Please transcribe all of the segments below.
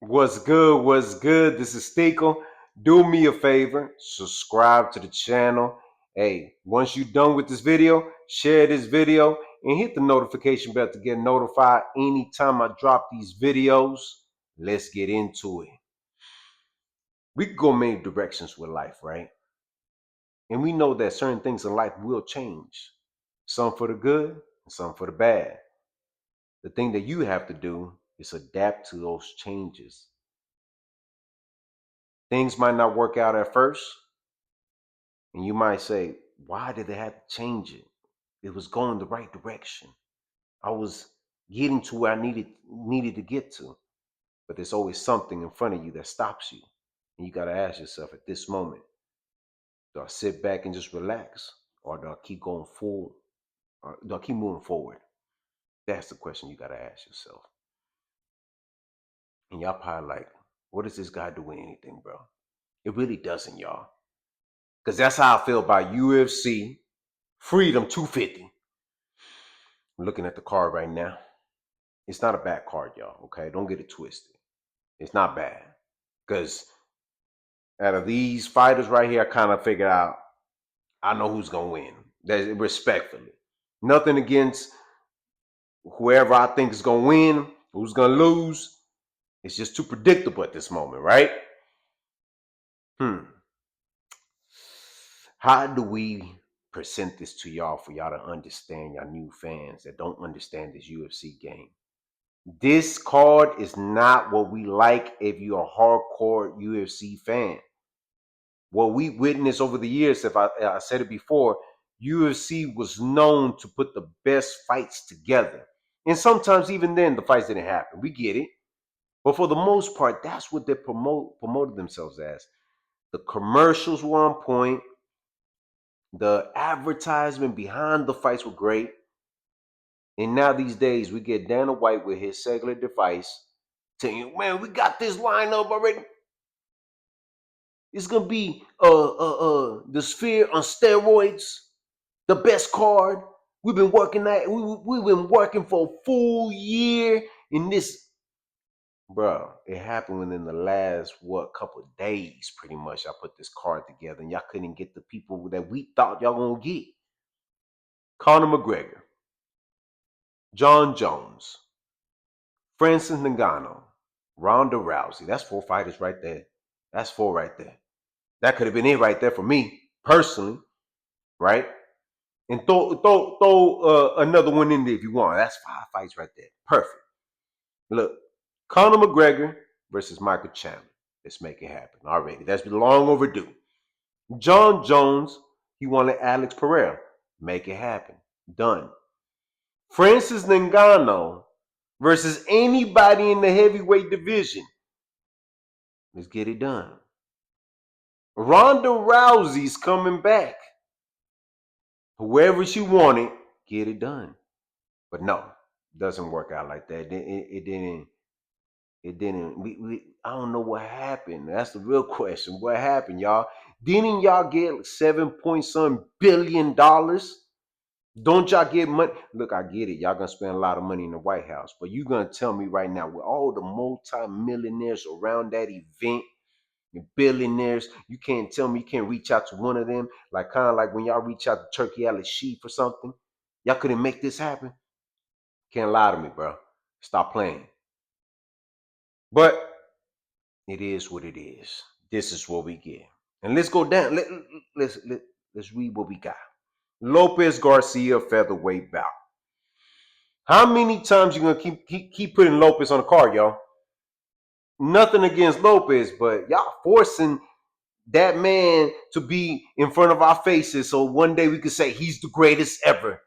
What's good? What's good? This is Steakle. Do me a favor, subscribe to the channel. Hey, once you're done with this video, share this video and hit the notification bell to get notified anytime I drop these videos. Let's get into it. We could go many directions with life, right? And we know that certain things in life will change. Some for the good and some for the bad. The thing that you have to do is adapt to those changes. Things might not work out at first, and you might say, why did they have to change it? It was going the right direction. I was getting to where I needed to get to. But there's always something in front of you that stops you. And you got to ask yourself at this moment, do I sit back and just relax? Or do I keep going forward? Or do I keep moving forward? That's the question you got to ask yourself. And y'all probably like, what does this guy do with anything, bro? It really doesn't, y'all. Because that's how I feel about UFC Freedom 250. I'm looking at the card right now. It's not a bad card, y'all. Okay, don't get it twisted. It's not bad because out of these fighters right here, I kind of figured out I know who's gonna win. That's respectfully. Nothing against whoever I think is gonna win, who's gonna lose. It's just too predictable at this moment, right? How do we present this to y'all for y'all to understand, y'all new fans that don't understand this UFC game? This card is not what we like if you're a hardcore UFC fan. What we witnessed over the years, if I said it before, UFC was known to put the best fights together. And sometimes even then the fights didn't happen. We get it. But for the most part, that's what they promoted themselves as. The commercials were on point. The advertisement behind the fights were great. And now these days we get Dana White with his cellular device telling you, man, we got this lineup already. It's gonna be the Sphere on steroids, the best card. We've been working that. We've been working for a full year in this, bro. It happened within the last couple of days, pretty much. I put this card together, and y'all couldn't get the people that we thought y'all gonna get. Conor McGregor, John Jones, Francis Ngannou, Ronda Rousey. That's 4 fighters right there. That's 4 right there. That could have been it right there for me personally, right? And throw another one in there if you want. That's 5 fights right there. Perfect. Look, Conor McGregor versus Michael Chandler. Let's make it happen already. That's been long overdue. John Jones, he wanted Alex Pereira. Make it happen. Done. Francis Ngannou versus anybody in the heavyweight division. Let's get it done. Ronda Rousey's coming back. Whoever she wanted, get it done. But no, doesn't work out like that. It didn't. It didn't. I don't know what happened. That's the real question. What happened, y'all? Didn't y'all get 7 point some $billion? Don't y'all get money? Look, I get it. Y'all gonna spend a lot of money in the White House, but you gonna tell me right now, with all the multi-millionaires around that event, the billionaires, you can't tell me you can't reach out to one of them, like kind of like when y'all reach out to Turkey Alley Sheep or something. Y'all couldn't make this happen. Can't lie to me, bro. Stop playing. But it is what it is. This is what we get. And let's go down. Let's read what we got. Lopez Garcia featherweight bout. How many times you gonna keep putting Lopez on the card, y'all? Nothing against Lopez, but y'all forcing that man to be in front of our faces so one day we could say he's the greatest ever.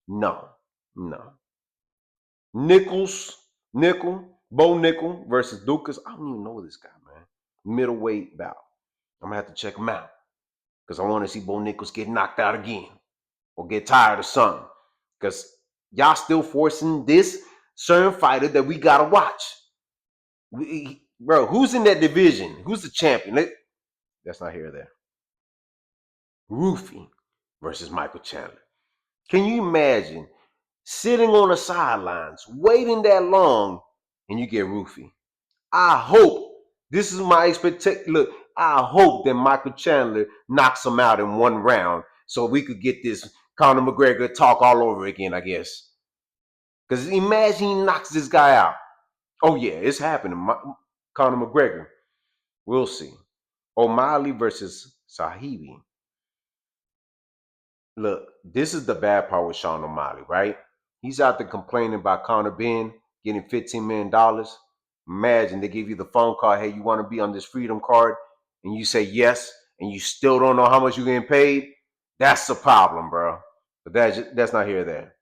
No, no. Bo Nickel versus Dukas. I don't even know this guy, man. Middleweight bout. I'm gonna have to check him out because I want to see Bo Nichols get knocked out again or get tired of something. Because y'all still forcing this certain fighter that we gotta watch. Bro, who's in that division? Who's the champion? That's not here or there. Roofy versus Michael Chandler. Can you imagine sitting on the sidelines, waiting that long, and you get Roofy? I hope this is my expectation. Look, I hope that Michael Chandler knocks him out in one round so we could get this Conor McGregor talk all over again, I guess. Because imagine he knocks this guy out. Oh, yeah, it's happening. Conor McGregor. We'll see. O'Malley versus Sahibi. Look, this is the bad part with Sean O'Malley, right? He's out there complaining about Conor Ben getting $15 million. Imagine they give you the phone call, hey, you want to be on this freedom card? And you say yes, and you still don't know how much you're getting paid? That's the problem, bro. But that's not here or there.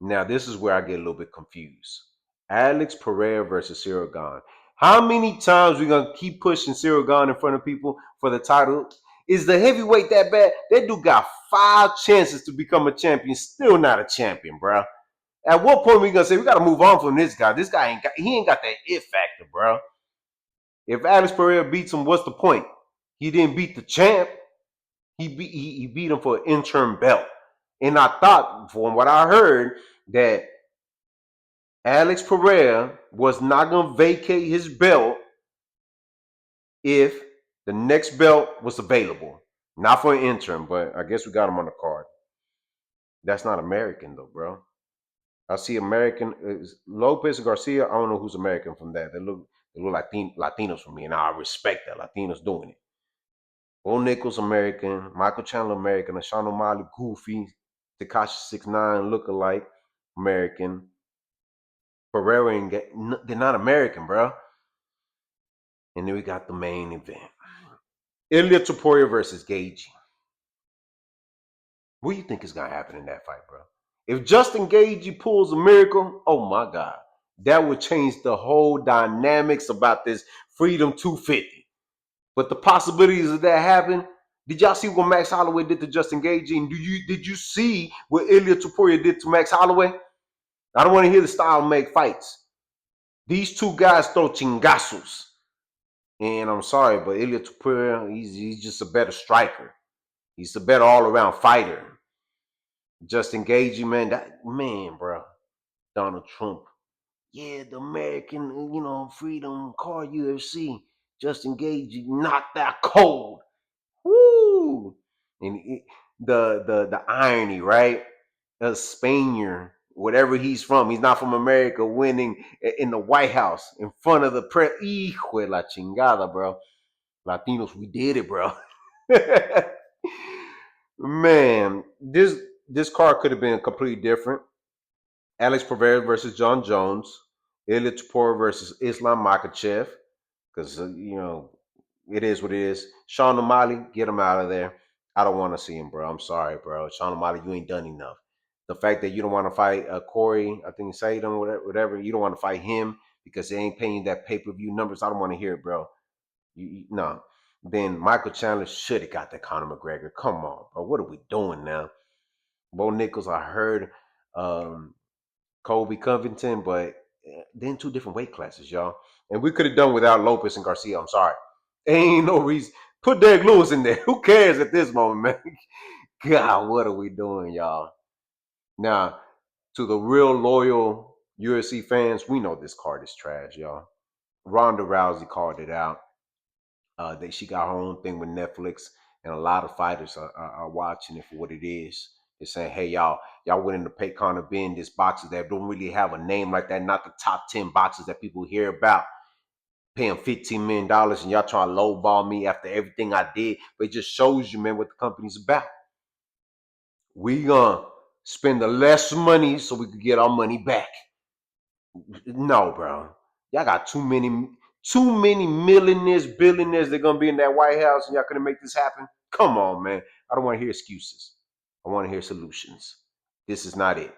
Now, this is where I get a little bit confused. Alex Pereira versus Cyril Gane. How many times we gonna keep pushing Cyril Gane in front of people for the title? Is the heavyweight that bad? That dude got 5 chances to become a champion, still not a champion, bro. At what point we gonna say we gotta move on from this guy? This guy ain't got that it factor, bro. If Alex Pereira beats him, what's the point? He didn't beat the champ. He beat him for an interim belt. And I thought, from what I heard, that Alex Pereira was not going to vacate his belt if the next belt was available. Not for an interim, but I guess we got him on the card. That's not American, though, bro. I see American. Lopez Garcia, I don't know who's American from that. They look Latinos from me, and I respect that. Latinos doing it. Bo Nichols, American. Michael Chandler, American. Sean O'Malley, Goofy. Tekashi 6ix9ine, look-alike, American. Pereira, they're not American, bro. And then we got the main event. Ilya Topuria versus Gaethje. What do you think is going to happen in that fight, bro? If Justin Gaethje pulls a miracle, oh my God. That would change the whole dynamics about this Freedom 250. But the possibilities of that happen, did y'all see what Max Holloway did to Justin Gaethje? And did you see what Ilya Topuria did to Max Holloway? I don't want to hear the style make fights. These two guys throw chingazos. And I'm sorry, but Ilya Topuria, he's just a better striker. He's a better all-around fighter. Justin Gaethje, man, bro. Donald Trump. Yeah, the American, freedom card UFC. Justin Gaethje knocked out cold. Woo! And the irony, right? A Spaniard, whatever he's from, he's not from America, winning in the White House in front of the press. Hijo de la chingada, bro. Latinos, we did it, bro. Man, this card could have been completely different. Alex Pereira versus John Jones. Ilya Topuria versus Islam Makhachev. Because, it is what it is. Sean O'Malley, get him out of there. I don't want to see him, bro. I'm sorry, bro. Sean O'Malley, you ain't done enough. The fact that you don't want to fight Corey, I think Saydon, whatever, you don't want to fight him because they ain't paying that pay-per-view numbers. I don't want to hear it, bro. No. Then Michael Chandler should have got that Conor McGregor. Come on, bro. What are we doing now? Bo Nichols, I heard Colby Covington, but they're in 2 different weight classes, y'all. And we could have done without Lopez and Garcia. I'm sorry. Ain't no reason. Put Derek Lewis in there. Who cares at this moment, man? God, what are we doing, y'all? Now, to the real loyal UFC fans, we know this card is trash, y'all. Ronda Rousey called it out. She got her own thing with Netflix, and a lot of fighters are watching it for what it is. They're saying, "Hey, y'all willing to pay Conor Ben this boxer that don't really have a name like that, not the top 10 boxers that people hear about, paying $15 million, and y'all trying to lowball me after everything I did." But it just shows you, man, what the company's about. We gonna spend the less money so we could get our money back. No, bro. Y'all got too many millionaires, billionaires that gonna be in that White House, and y'all gonna make this happen? Come on, man. I don't want to hear excuses. I want to hear solutions. This is not it.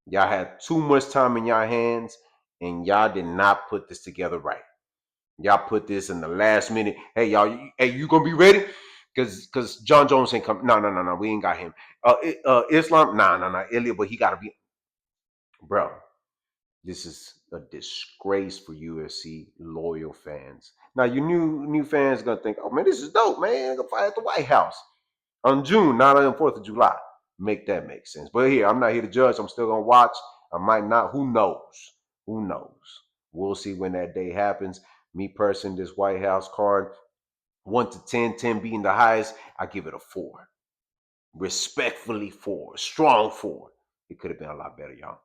Y'all had too much time in y'all hands, and y'all did not put this together right. Y'all put this in the last minute. Hey, y'all. Hey, you gonna be ready? Because John Jones ain't come. No. We ain't got him. Islam. No. Ilya, but he gotta be. Bro, this is a disgrace for UFC loyal fans. Now, you new fans gonna think, oh man, this is dope, man. I'm gonna fight at the White House on June, not on the 4th of July. Make that make sense. But here, I'm not here to judge. I'm still gonna watch. I might not. Who knows? Who knows? We'll see when that day happens. Me personally, this White House card, 1 to 10, 10 being the highest, I give it a 4. Respectfully 4. Strong 4. It could have been a lot better, y'all.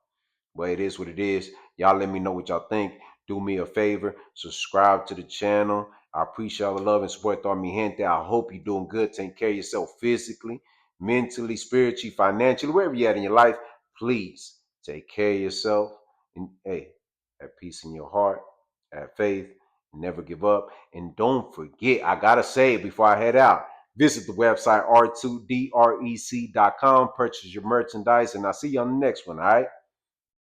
But it is what it is. Y'all let me know what y'all think. Do me a favor. Subscribe to the channel. I appreciate all the love and support on mi gente. I hope you're doing good. Take care of yourself physically, mentally, spiritually, financially, wherever you're at in your life. Please take care of yourself. And hey, have peace in your heart. Have faith. Never give up. And don't forget, I got to say it before I head out. Visit the website r2drec.com. Purchase your merchandise. And I'll see you on the next one. All right.